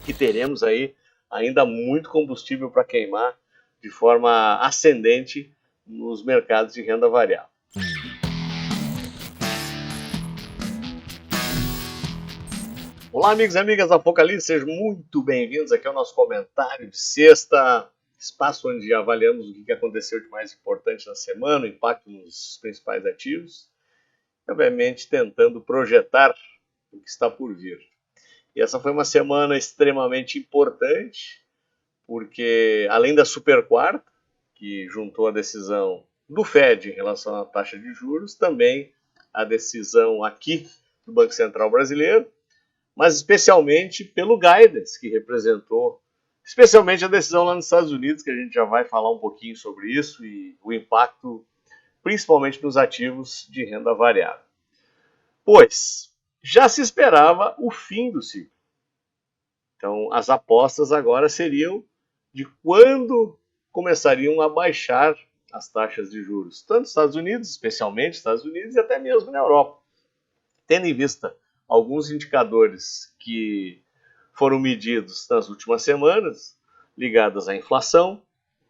que teremos aí ainda muito combustível para queimar de forma ascendente nos mercados de renda variável. Olá, amigos e amigas da Apocalipse, sejam muito bem-vindos aqui ao nosso comentário de sexta, espaço onde avaliamos o que aconteceu de mais importante na semana, o impacto nos principais ativos, e obviamente tentando projetar o que está por vir. E essa foi uma semana extremamente importante, porque além da super quarta, que juntou a decisão do Fed em relação à taxa de juros, também a decisão aqui do Banco Central Brasileiro, mas especialmente pelo guidance que representou, especialmente a decisão lá nos Estados Unidos, que a gente já vai falar um pouquinho sobre isso e o impacto principalmente nos ativos de renda variável. Pois, já se esperava o fim do ciclo. Então, as apostas agora seriam de quando começariam a baixar as taxas de juros, tanto nos Estados Unidos, especialmente nos Estados Unidos, e até mesmo na Europa. Tendo em vista alguns indicadores que foram medidos nas últimas semanas, ligadas à inflação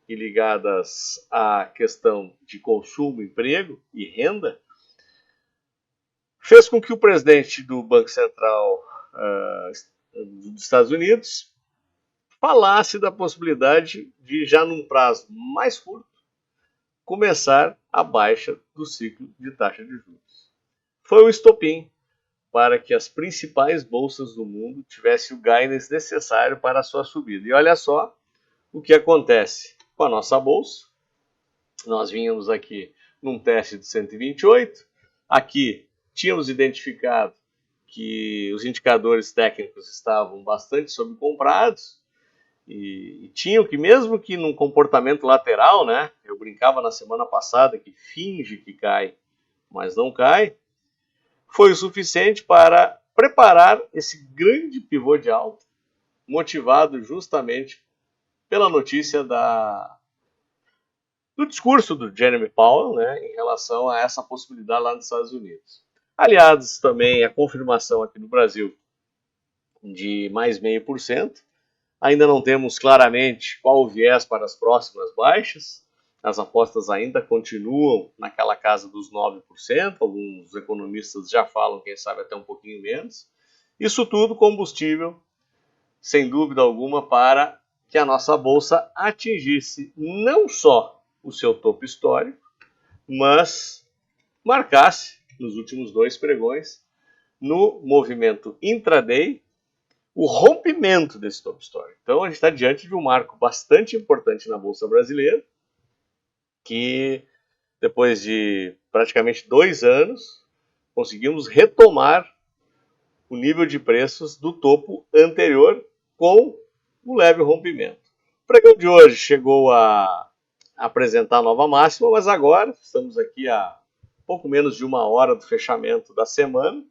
e ligadas à questão de consumo, emprego e renda, fez com que o presidente do Banco Central dos Estados Unidos falasse da possibilidade de, já num prazo mais curto, começar a baixa do ciclo de taxa de juros. Foi o estopim para que as principais bolsas do mundo tivessem o guidance necessário para a sua subida. E olha só o que acontece com a nossa bolsa. Nós vínhamos aqui num teste de 128. Aqui tínhamos identificado que os indicadores técnicos estavam bastante sobrecomprados e tinham que, mesmo que num comportamento lateral, né? Eu brincava na semana passada que finge que cai, mas não cai. Foi o suficiente para preparar esse grande pivô de alta, motivado justamente pela notícia do discurso do Jeremy Powell, né, em relação a essa possibilidade lá nos Estados Unidos. Aliados também a confirmação aqui no Brasil de mais 0,5%. Ainda não temos claramente qual o viés para as próximas baixas. As apostas ainda continuam naquela casa dos 9%, alguns economistas já falam, quem sabe, até um pouquinho menos. Isso tudo combustível, sem dúvida alguma, para que a nossa bolsa atingisse não só o seu topo histórico, mas marcasse, nos últimos 2 pregões, no movimento intraday, o rompimento desse topo histórico. Então, a gente está diante de um marco bastante importante na Bolsa Brasileira, que depois de praticamente 2 anos, conseguimos retomar o nível de preços do topo anterior com um leve rompimento. O pregão de hoje chegou a apresentar a nova máxima, mas agora estamos aqui a pouco menos de 1 hora do fechamento da semana,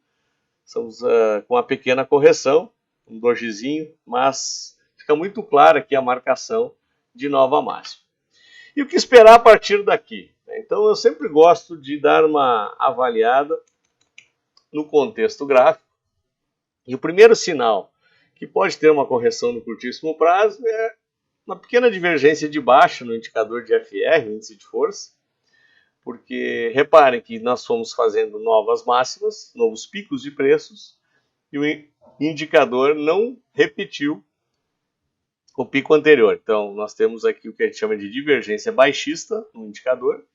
estamos com uma pequena correção, um dojizinho, mas fica muito clara aqui a marcação de nova máxima. E o que esperar a partir daqui? Então eu sempre gosto de dar uma avaliada no contexto gráfico. E o primeiro sinal que pode ter uma correção no curtíssimo prazo é uma pequena divergência de baixa no indicador de FR, índice de força, porque reparem que nós fomos fazendo novas máximas, novos picos de preços, e o indicador não repetiu o pico anterior. Então, nós temos aqui o que a gente chama de divergência baixista no indicador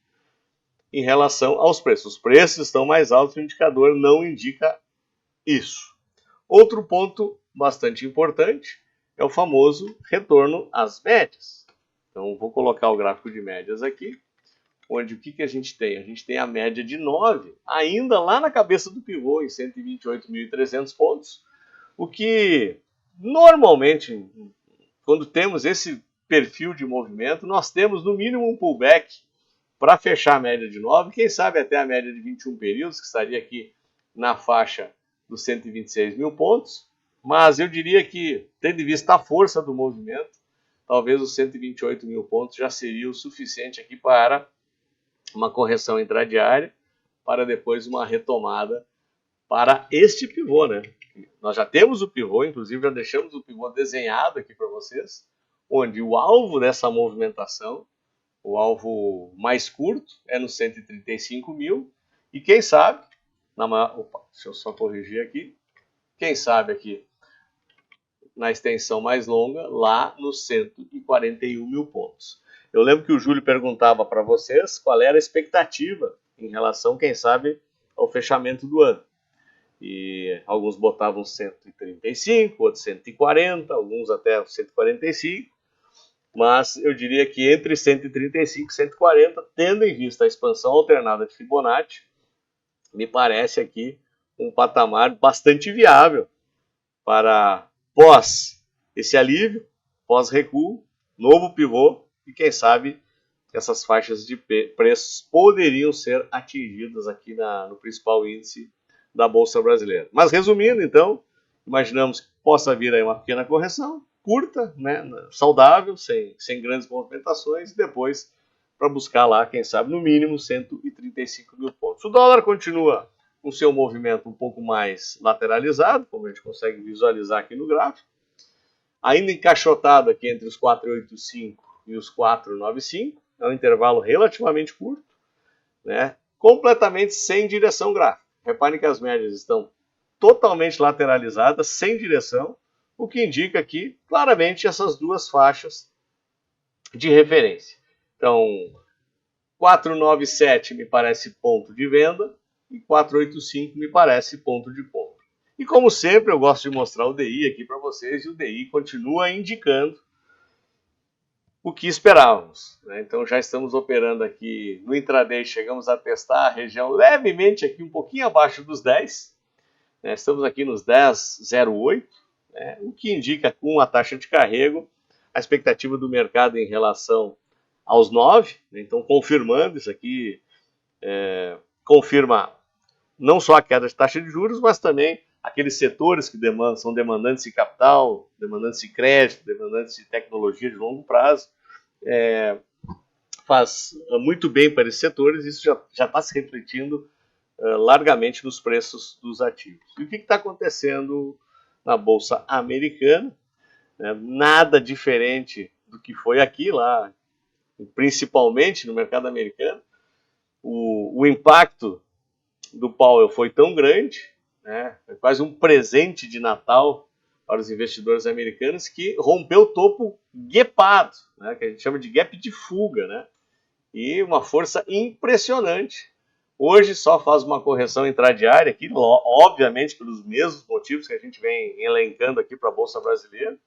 em relação aos preços. Os preços estão mais altos e o indicador não indica isso. Outro ponto bastante importante é o famoso retorno às médias. Então, vou colocar o gráfico de médias aqui, onde o que a gente tem? A gente tem a média de 9, ainda lá na cabeça do pivô, em 128.300 pontos, o que normalmente, quando temos esse perfil de movimento, nós temos no mínimo um pullback para fechar a média de 9, quem sabe até a média de 21 períodos, que estaria aqui na faixa dos 126 mil pontos, mas eu diria que, tendo em vista a força do movimento, talvez os 128 mil pontos já seria o suficiente aqui para uma correção intradiária, para depois uma retomada para este pivô, né? nós já temos o pivô, inclusive já deixamos o pivô desenhado aqui para vocês, onde o alvo dessa movimentação, o alvo mais curto, é no 135 mil, e quem sabe, deixa eu só corrigir aqui, quem sabe aqui, na extensão mais longa, lá nos 141 mil pontos. Eu lembro que o Júlio perguntava para vocês qual era a expectativa em relação, quem sabe, ao fechamento do ano. E alguns botavam 135, outros 140, alguns até 145, mas eu diria que entre 135 e 140, tendo em vista a expansão alternada de Fibonacci, me parece aqui um patamar bastante viável para pós esse alívio, pós recuo, novo pivô e quem sabe essas faixas de preços poderiam ser atingidas aqui no principal índice da Bolsa Brasileira. Mas resumindo, então, imaginamos que possa vir aí uma pequena correção, curta, né, saudável, sem grandes movimentações, e depois para buscar lá, quem sabe, no mínimo 135 mil pontos. O dólar continua com seu movimento um pouco mais lateralizado, como a gente consegue visualizar aqui no gráfico, ainda encaixotado aqui entre os 485 e os 495, é um intervalo relativamente curto, né, completamente sem direção gráfica. Reparem que as médias estão totalmente lateralizadas, sem direção, o que indica aqui claramente essas duas faixas de referência. Então, 497 me parece ponto de venda e 485 me parece ponto de compra. E como sempre, eu gosto de mostrar o DI aqui para vocês, e o DI continua indicando o que esperávamos, né? Então já estamos operando aqui no intraday, chegamos a testar a região levemente aqui um pouquinho abaixo dos 10, né? Estamos aqui nos 10,08, né? O que indica com a taxa de carrego a expectativa do mercado em relação aos 9, né? Então confirmando isso aqui, confirma não só a queda de taxa de juros, mas também aqueles setores que são demandantes de capital, demandantes de crédito, demandantes de tecnologia de longo prazo, faz muito bem para esses setores, isso já está se refletindo largamente nos preços dos ativos. E o que está acontecendo na Bolsa Americana? Nada diferente do que foi aqui, lá, principalmente no mercado americano. O impacto do Powell foi tão grande, né, foi quase um presente de Natal para os investidores americanos, que rompeu o topo gapado, né, que a gente chama de gap de fuga, né, e uma força impressionante. Hoje só faz uma correção intradiária aqui, obviamente pelos mesmos motivos que a gente vem elencando aqui para a Bolsa Brasileira,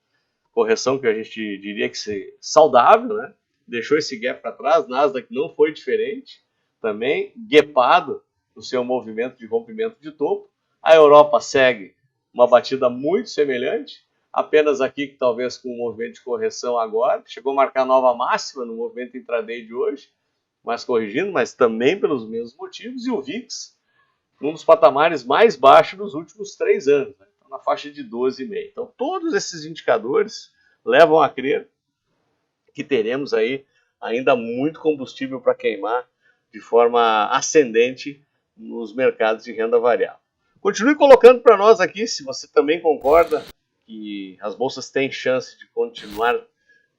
correção que a gente diria que é saudável, né, deixou esse gap para trás, Nasdaq não foi diferente, também gapado no seu movimento de rompimento de topo. A Europa segue uma batida muito semelhante, apenas aqui que talvez com um movimento de correção agora, chegou a marcar nova máxima no movimento intraday de hoje, mas corrigindo, mas também pelos mesmos motivos, e o VIX, um dos patamares mais baixos dos últimos 3 anos, né? Então, na faixa de 12,5. Então todos esses indicadores levam a crer que teremos aí ainda muito combustível para queimar de forma ascendente nos mercados de renda variável. Continue colocando para nós aqui se você também concorda que as bolsas têm chance de continuar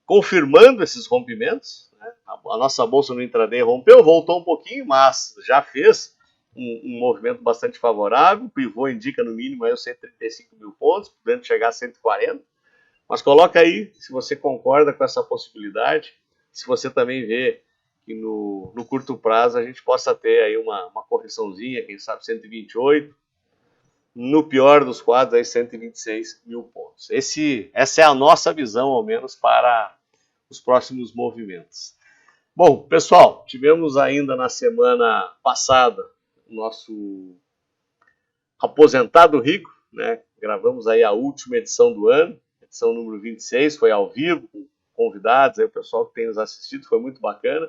confirmando esses rompimentos, né? A nossa bolsa no intraday rompeu, voltou um pouquinho, mas já fez um movimento bastante favorável. O pivô indica no mínimo aí os 135 mil pontos, podendo chegar a 140. Mas coloca aí se você concorda com essa possibilidade, se você também vê que no curto prazo a gente possa ter aí uma correçãozinha, quem sabe 128, no pior dos quadros aí 126 mil pontos. Essa é a nossa visão, ao menos, para os próximos movimentos. Bom, pessoal, tivemos ainda na semana passada o nosso Aposentado Rico, né? Gravamos aí a última edição do ano, edição número 26, foi ao vivo, com convidados, aí o pessoal que tem nos assistido, foi muito bacana,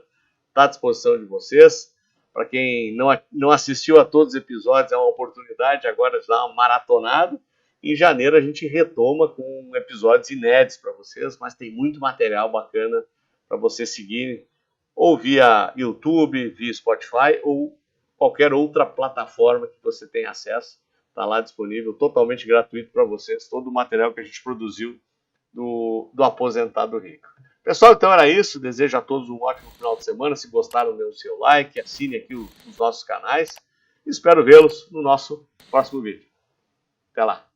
está à disposição de vocês. Para quem não assistiu a todos os episódios, é uma oportunidade agora de dar uma maratonada. Em janeiro a gente retoma com episódios inéditos para vocês, mas tem muito material bacana para vocês seguirem, ou via YouTube, via Spotify, ou qualquer outra plataforma que você tenha acesso. Está lá disponível, totalmente gratuito para vocês, todo o material que a gente produziu do Aposentado Rico. Pessoal, então era isso. Desejo a todos um ótimo final de semana. Se gostaram, dê o seu like, assine aqui os nossos canais. Espero vê-los no nosso próximo vídeo. Até lá!